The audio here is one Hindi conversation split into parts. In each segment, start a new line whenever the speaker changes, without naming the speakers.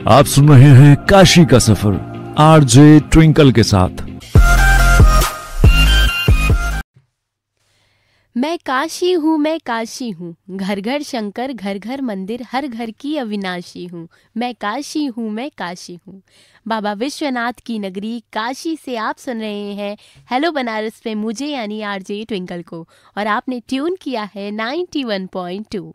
आप सुन रहे हैं काशी का सफर आरजे ट्विंकल के साथ।
मैं काशी हूँ, मैं काशी हूँ, घर घर शंकर, घर घर मंदिर, हर घर की अविनाशी हूँ। मैं काशी हूँ, मैं काशी हूँ। बाबा विश्वनाथ की नगरी काशी से आप सुन रहे हैं हेलो बनारस पे मुझे यानी आरजे ट्विंकल को, और आपने ट्यून किया है 91.2।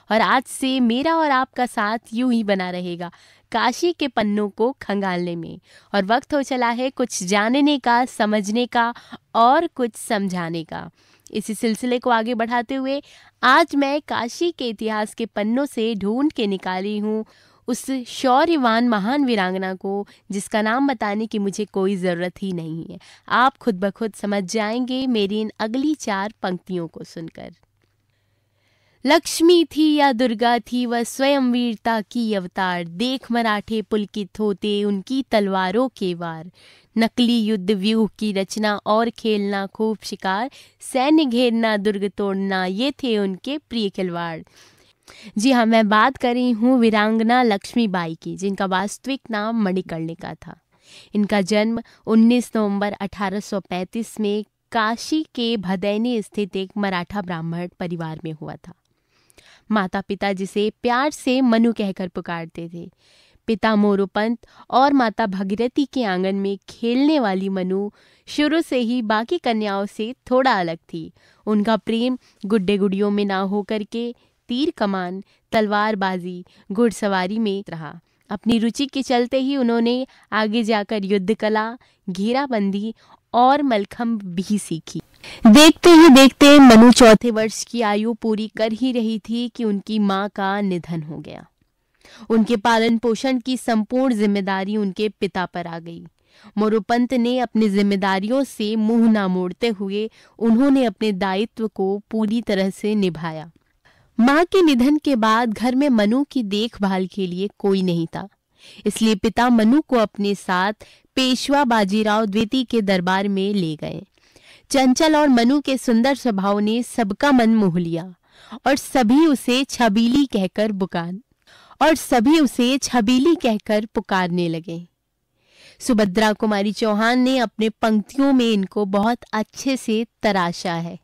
और आज से मेरा और आपका साथ यूं ही बना रहेगा काशी के पन्नों को खंगालने में। और वक्त हो चला है कुछ जानने का, समझने का और कुछ समझाने का। इसी सिलसिले को आगे बढ़ाते हुए आज मैं काशी के इतिहास के पन्नों से ढूंढ के निकाली हूँ उस शौर्यवान महान वीरांगना को, जिसका नाम बताने की मुझे कोई ज़रूरत ही नहीं है। आप खुद ब खुद समझ जाएंगे मेरी इन अगली 4 पंक्तियों को सुनकर। लक्ष्मी थी या दुर्गा थी वह स्वयं वीरता की अवतार, देख मराठे पुलकित होते उनकी तलवारों के वार। नकली युद्ध व्यूह की रचना और खेलना खूब शिकार, सैन्य घेरना दुर्ग तोड़ना ये थे उनके प्रिय खिलवाड़। जी हाँ, मैं बात कर रही हूँ वीरांगना लक्ष्मीबाई की, जिनका वास्तविक नाम मणिकर्णिका था। इनका जन्म 19 नवंबर 1835 में काशी के भदैनी स्थित एक मराठा ब्राह्मण परिवार में हुआ था। माता पिता जिसे प्यार से मनु कहकर पुकारते थे। पिता मोरोपंत और माता भगीरथी के आंगन में खेलने वाली मनु शुरू से ही बाकी कन्याओं से थोड़ा अलग थी। उनका प्रेम गुड्डे गुड़ियों में ना होकर के तीर कमान, तलवारबाजी, घुड़सवारी में रहा। अपनी रुचि के चलते ही उन्होंने आगे जाकर युद्ध कला, घेराबंदी और मलखंब भी सीखी। देखते ही देखते मनु चौथे वर्ष की आयु पूरी कर ही रही थी कि उनकी मां का निधन हो गया। उनके पालन पोषण की संपूर्ण जिम्मेदारी उनके पिता पर आ गई। मोरोपंत ने अपनी जिम्मेदारियों से मुंह ना मोड़ते हुए उन्होंने अपने दायित्व को पूरी तरह से निभाया। मां के निधन के बाद घर में मनु की देखभाल के लिए कोई नहीं था, इसलिए पिता मनु को अपने साथ पेशवा बाजीराव द्वितीय के दरबार में ले गए। चंचल और मनु के सुंदर स्वभाव ने सबका मन मोह लिया और सभी उसे छबीली कहकर पुकारने लगे। सुभद्रा कुमारी चौहान ने अपने पंक्तियों में इनको बहुत अच्छे से तराशा है।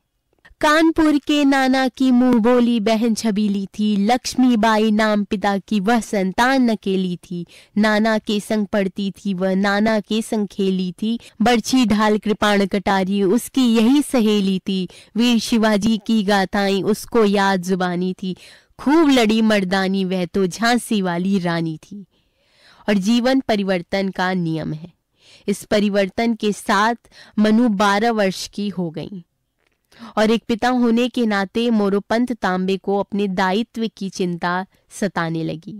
कानपुर के नाना की मुंह बोली बहन छबीली थी, लक्ष्मीबाई नाम पिता की वह संतान अकेली थी। नाना के संग पढ़ती थी वह, नाना के संग खेली थी, बरछी ढाल कृपाण कटारी उसकी यही सहेली थी। वीर शिवाजी की गाथाएं उसको याद जुबानी थी, खूब लड़ी मर्दानी वह तो झांसी वाली रानी थी। और जीवन परिवर्तन का नियम है। इस परिवर्तन के साथ मनु 12 वर्ष की हो गई और एक पिता होने के नाते मोरोपंत तांबे को अपने दायित्व की चिंता सताने लगी।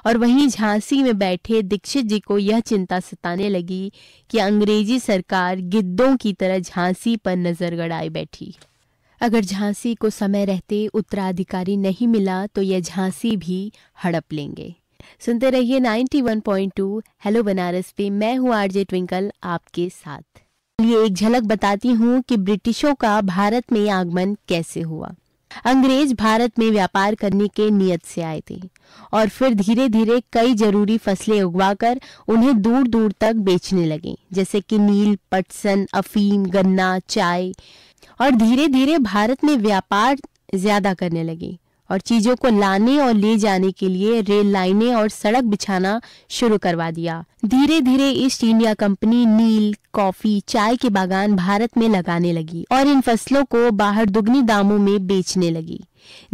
और वहीं झांसी में बैठे दीक्षित जी को यह चिंता सताने लगी कि अंग्रेजी सरकार गिद्धों की तरह झांसी पर नजर गड़ाए बैठी। अगर झांसी को समय रहते उत्तराधिकारी नहीं मिला तो यह झांसी भी हड़प लेंगे। सुनते रहिए 91.2 हेलो बनारस पे, मैं हूँ आरजे ट्विंकल आपके साथ। ये एक झलक बताती हूँ कि ब्रिटिशों का भारत में आगमन कैसे हुआ। अंग्रेज भारत में व्यापार करने के नियत से आए थे और फिर धीरे धीरे कई जरूरी फसलें उगवाकर उन्हें दूर दूर तक बेचने लगे, जैसे कि नील, पटसन, अफीम, गन्ना, चाय। और धीरे धीरे भारत में व्यापार ज्यादा करने लगे और चीजों को लाने और ले जाने के लिए रेल लाइनें और सड़क बिछाना शुरू करवा दिया। धीरे धीरे ईस्ट इंडिया कंपनी नील, कॉफी, चाय के बागान भारत में लगाने लगी और इन फसलों को बाहर दुगनी दामों में बेचने लगी।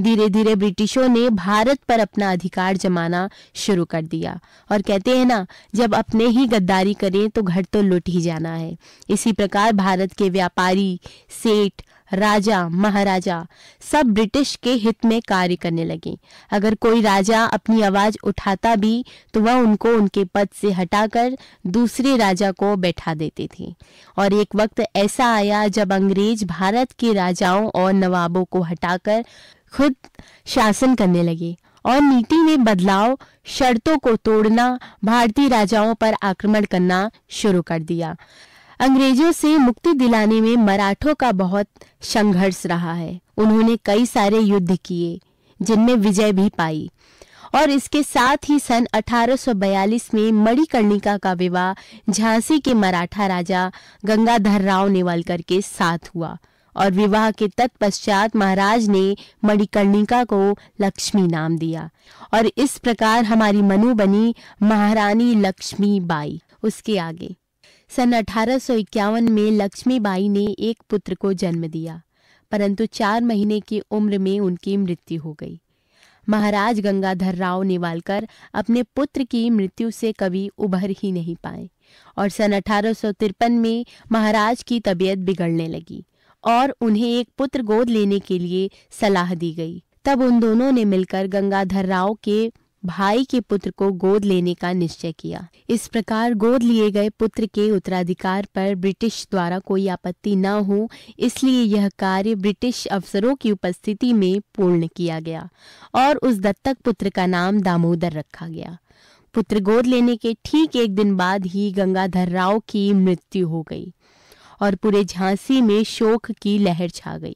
धीरे धीरे ब्रिटिशों ने भारत पर अपना अधिकार जमाना शुरू कर दिया और कहते हैं ना, जब अपने ही गद्दारी करें तो घर तो लुट ही जाना है। इसी प्रकार भारत के व्यापारी, सेठ, राजा, महाराजा सब ब्रिटिश के हित में कार्य करने लगे। अगर कोई राजा अपनी आवाज उठाता भी तो वह उनको उनके पद से हटाकर दूसरे राजा को बैठा देते थे। और एक वक्त ऐसा आया जब अंग्रेज भारत के राजाओं और नवाबों को हटाकर खुद शासन करने लगे और नीति में बदलाव, शर्तों को तोड़ना, भारतीय राजाओं पर आक्रमण करना शुरू कर दिया। अंग्रेजों से मुक्ति दिलाने में मराठों का बहुत संघर्ष रहा है। उन्होंने कई सारे युद्ध किए जिनमें विजय भी पाई और इसके साथ ही सन 1842 में मणिकर्णिका का विवाह झांसी के मराठा राजा गंगाधर राव नेवालकर के साथ हुआ और विवाह के तत्पश्चात महाराज ने मणिकर्णिका को लक्ष्मी नाम दिया और इस प्रकार हमारी मनु बनी महारानी लक्ष्मी बाई। उसके आगे सन 1851 में लक्ष्मी बाई ने एक पुत्र को जन्म दिया, परंतु 4 महीने की उम्र में उनकी मृत्यु हो गई। महाराज गंगाधर राव नेवालकर अपने पुत्र की मृत्यु से कभी उभर ही नहीं पाए और सन 1853 में महाराज की तबीयत बिगड़ने लगी और उन्हें एक पुत्र गोद लेने के लिए सलाह दी गई। तब उन दोनों ने मिलकर गंगाधर राव के भाई के पुत्र को गोद लेने का निश्चय किया। इस प्रकार गोद लिए गए पुत्र के उत्तराधिकार पर ब्रिटिश द्वारा कोई आपत्ति न हो, इसलिए यह कार्य ब्रिटिश अफसरों की उपस्थिति में पूर्ण किया गया और उस दत्तक पुत्र का नाम दामोदर रखा गया। पुत्र गोद लेने के ठीक 1 दिन बाद ही गंगाधर राव की मृत्यु हो गई और पूरे झांसी में शोक की लहर छा गई।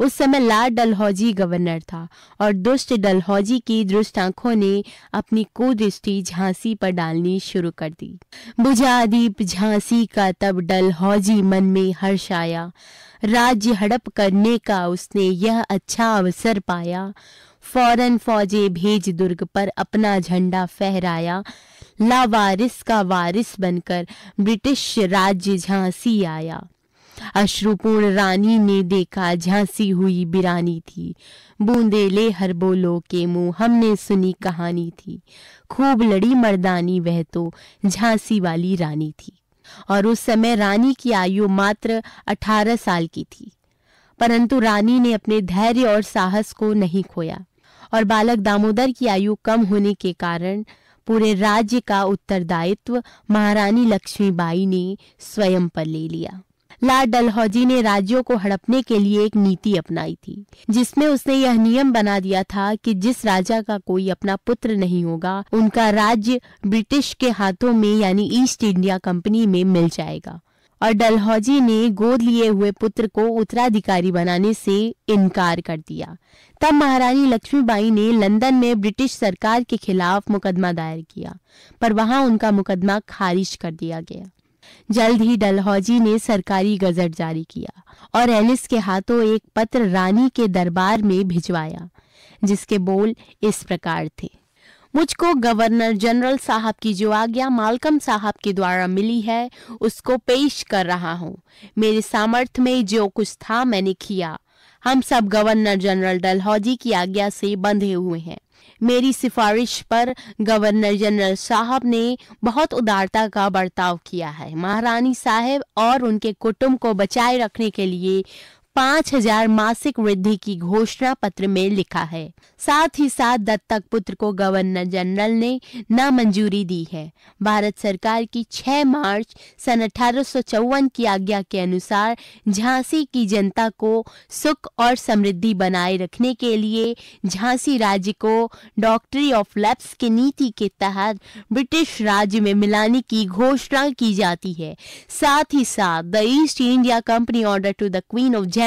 उस समय लॉर्ड डलहौजी गवर्नर था और दुष्ट डलहौजी की दुष्ट आंखों ने अपनी कुदृष्टि झांसी पर डालनी शुरू कर दी। बुझा दीप झांसी का तब डलहौजी मन में हर्ष आया, राज्य हड़प करने का उसने यह अच्छा अवसर पाया। फौरन फौजे भेज दुर्ग पर अपना झंडा फहराया, लावारिस का वारिस बनकर ब्रिटिश राज्य झांसी आया। अश्रुपूर्ण रानी ने देखा झांसी हुई बिरानी थी, बूंदे ले हर बोलो के मुंह हमने सुनी कहानी थी। खूब लड़ी मर्दानी वह तो झांसी वाली रानी थी और उस समय रानी की आयु मात्र 18 साल की थी, परंतु रानी ने अपने धैर्य और साहस को नहीं खोया और बालक दामोदर की आयु कम होने के कारण पूरे राज्य का उत्तरदायित्व महारानी लक्ष्मीबाई ने स्वयं पर ले लिया। लॉर्ड डलहौजी ने राज्यों को हड़पने के लिए एक नीति अपनाई थी, जिसमें उसने यह नियम बना दिया था कि जिस राजा का कोई अपना पुत्र नहीं होगा, उनका राज्य ब्रिटिश के हाथों में यानी ईस्ट इंडिया कंपनी में मिल जाएगा। और डलहौजी ने गोद लिए हुए पुत्र को उत्तराधिकारी बनाने से इनकार कर दिया। तब महारानी लक्ष्मीबाई ने लंदन में ब्रिटिश सरकार के खिलाफ मुकदमा दायर किया, पर वहां उनका मुकदमा खारिज कर दिया गया। जल्द ही डलहौजी ने सरकारी गजट जारी किया और एलिस के हाथों एक पत्र रानी के दरबार में भिजवाया, जिसके बोल इस प्रकार थे। मुझको गवर्नर जनरल साहब की जो आज्ञा मालकम साहब के द्वारा मिली है, उसको पेश कर रहा हूँ। मेरे सामर्थ्य में जो कुछ था मैंने किया। हम सब गवर्नर जनरल डलहौजी की आज्ञा से बंधे हुए हैं। मेरी सिफारिश पर गवर्नर जनरल साहब ने बहुत उदारता का बर्ताव किया है। महारानी साहब और उनके कुटुंब को बचाए रखने के लिए 5000 मासिक वृद्धि की घोषणा पत्र में लिखा है। साथ ही साथ दत्तक पुत्र को गवर्नर जनरल ने नामंजूरी दी है। भारत सरकार की 6 मार्च सन 1854 की आज्ञा के अनुसार झांसी की जनता को सुख और समृद्धि बनाए रखने के लिए झांसी राज्य को डॉक्ट्री ऑफ लैप्स की नीति के तहत ब्रिटिश राज्य में मिलाने की घोषणा की जाती है। साथ ही साथ the East India Company order to the queen of Jhansi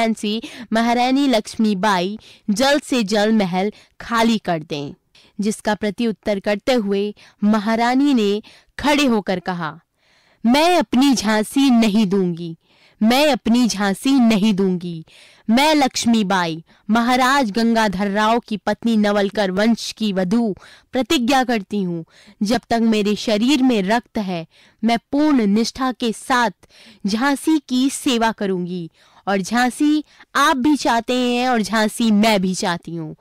Maharani Lakshmibai जल्द से जल्द महल खाली कर दें। जिसका प्रत्युत्तर करते हुए महारानी ने खड़े होकर कहा, मैं अपनी झांसी नहीं दूंगी, मैं अपनी झांसी नहीं दूंगी। मैं लक्ष्मीबाई महाराज गंगाधर राव की पत्नी नवलकर वंश की वधू प्रतिज्ञा करती हूँ, जब तक मेरे शरीर में रक्त है मैं पूर्ण निष्ठा के साथ झांसी की सेवा करूंगी। और झांसी आप भी चाहते हैं और झांसी मैं भी चाहती हूँ।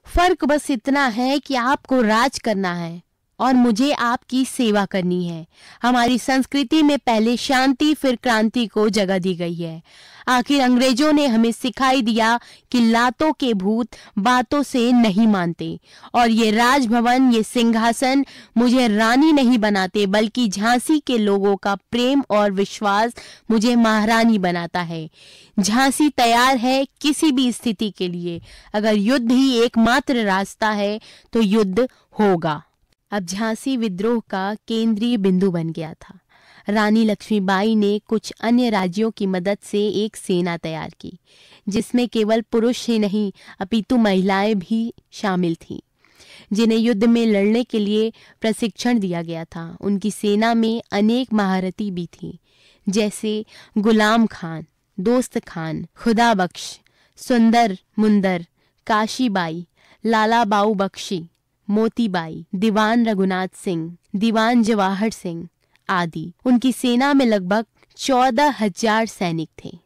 फर्क बस इतना है कि आपको राज करना है और मुझे आपकी सेवा करनी है। हमारी संस्कृति में पहले शांति फिर क्रांति को जगह दी गई है। आखिर अंग्रेजों ने हमें सिखाई दिया कि लातों के भूत बातों से नहीं मानते और ये राजभवन ये सिंहासन मुझे रानी नहीं बनाते, बल्कि झांसी के लोगों का प्रेम और विश्वास मुझे महारानी बनाता है। झांसी तैयार है किसी भी स्थिति के लिए। अगर युद्ध ही एकमात्र रास्ता है तो युद्ध होगा। अब झांसी विद्रोह का केंद्रीय बिंदु बन गया था। रानी लक्ष्मीबाई ने कुछ अन्य राज्यों की मदद से एक सेना तैयार की, जिसमें केवल पुरुष ही नहीं अपितु महिलाएं भी शामिल थीं। जिन्हें युद्ध में लड़ने के लिए प्रशिक्षण दिया गया था। उनकी सेना में अनेक महारथी भी थी, जैसे गुलाम खान, दोस्त खान, खुदा बख्श, सुंदर मुंदर, काशीबाई, लाला बाऊ बख्शी, मोतीबाई, दीवान रघुनाथ सिंह, दीवान जवाहर सिंह आदि। उनकी सेना में लगभग 14,000 सैनिक थे।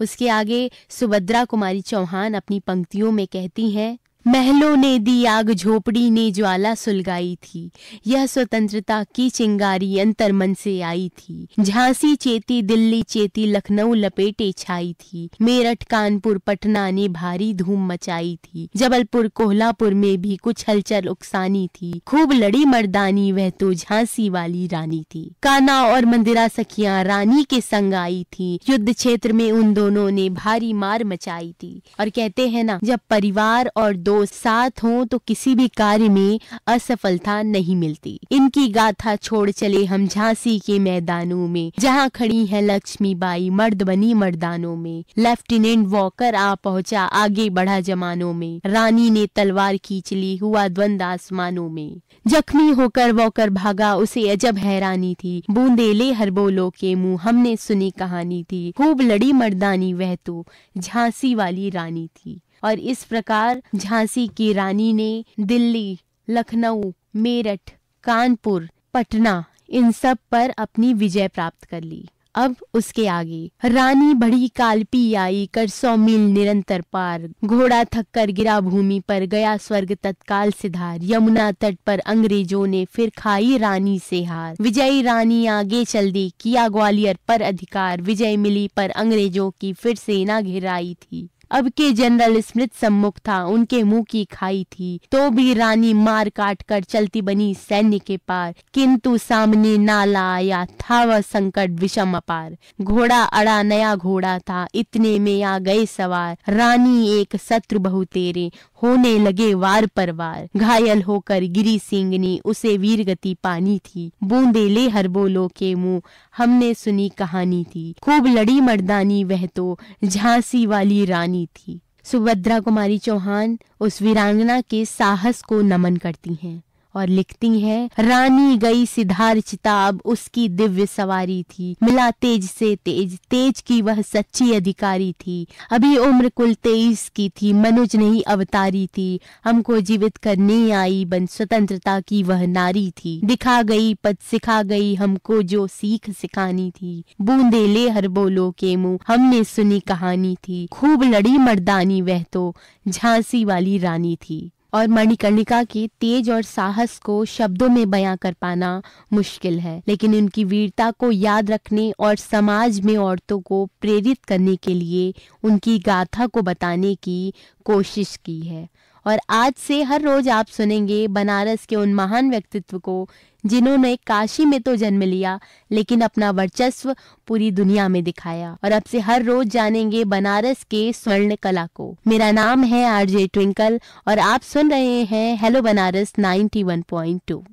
उसके आगे सुभद्रा कुमारी चौहान अपनी पंक्तियों में कहती हैं, महलों ने दी आग, झोपड़ी ने ज्वाला सुलगाई थी, यह स्वतंत्रता की चिंगारी अंतर मन से आई थी। झांसी चेती, दिल्ली चेती, लखनऊ लपेटे छाई थी, मेरठ कानपुर पटना ने भारी धूम मचाई थी। जबलपुर कोल्हापुर में भी कुछ हलचल उकसानी थी, खूब लड़ी मर्दानी वह तो झांसी वाली रानी थी। कान्हा और मंदिरा सखियां रानी के संग आई थी, युद्ध क्षेत्र में उन दोनों ने भारी मार मचाई थी। और कहते हैं ना, जब परिवार और दोस्त साथ हों तो किसी भी कार्य में असफलता नहीं मिलती। इनकी गाथा छोड़ चले हम झांसी के मैदानों में, जहां खड़ी है लक्ष्मीबाई मर्द बनी मर्दानों में। लेफ्टिनेंट वॉकर आ पहुंचा, आगे बढ़ा जमानों में, रानी ने तलवार खींच ली, हुआ द्वंद आसमानों में। जख्मी होकर वॉकर भागा, उसे अजब हैरानी थी, बूंदेले हर बोलो के मुंह हमने सुनी कहानी थी। खूब लड़ी मर्दानी वह तो झांसी वाली रानी थी। और इस प्रकार झांसी की रानी ने दिल्ली, लखनऊ, मेरठ, कानपुर, पटना इन सब पर अपनी विजय प्राप्त कर ली। अब उसके आगे, रानी बढ़ी कालपी आई, कर 100 मील निरंतर पार, घोड़ा थक कर गिरा भूमि पर, गया स्वर्ग तत्काल सिधार। यमुना तट पर अंग्रेजों ने फिर खाई रानी से हार, विजयी रानी आगे चल दी, किया ग्वालियर पर अधिकार। विजय मिली पर अंग्रेजों की फिर सेना घिराई थी। अब के जनरल स्मिथ सम्मुख था, उनके मुंह की खाई थी, तो भी रानी मार काट कर चलती बनी सैन्य के पार। किंतु सामने नाला आया, था वह संकट विषम अपार। घोड़ा अड़ा नया घोड़ा था, इतने में आ गए सवार। रानी एक शत्रु बहु तेरे, होने लगे वार पर वार। घायल होकर गिरी सिंगनी, उसे वीर गति पानी थी। बूंदेले हर बोलो के मुंह हमने सुनी कहानी थी। खूब लड़ी मर्दानी वह तो झांसी वाली रानी थी। सुभद्रा कुमारी चौहान उस वीरांगना के साहस को नमन करती हैं और लिखती हैं, रानी गई सिधार चिताब, उसकी दिव्य सवारी थी। मिला तेज से तेज, तेज की वह सच्ची अधिकारी थी। अभी उम्र कुल 23 की थी, मनुज नहीं अवतारी थी। हमको जीवित करने आई बन, स्वतंत्रता की वह नारी थी। दिखा गई पद सिखा गई, हमको जो सीख सिखानी थी। बूंदेले हर बोलो के मुंह हमने सुनी कहानी थी। खूब लड़ी मर्दानी वह तो झांसी वाली रानी थी। और मणिकर्णिका के तेज और साहस को शब्दों में बयां कर पाना मुश्किल है, लेकिन उनकी वीरता को याद रखने और समाज में औरतों को प्रेरित करने के लिए उनकी गाथा को बताने की कोशिश की है। और आज से हर रोज आप सुनेंगे बनारस के उन महान व्यक्तित्व को जिन्होंने काशी में तो जन्म लिया लेकिन अपना वर्चस्व पूरी दुनिया में दिखाया। और अब से हर रोज जानेंगे बनारस के स्वर्ण कला को। मेरा नाम है आरजे ट्विंकल और आप सुन रहे हैं हेलो बनारस 91.2।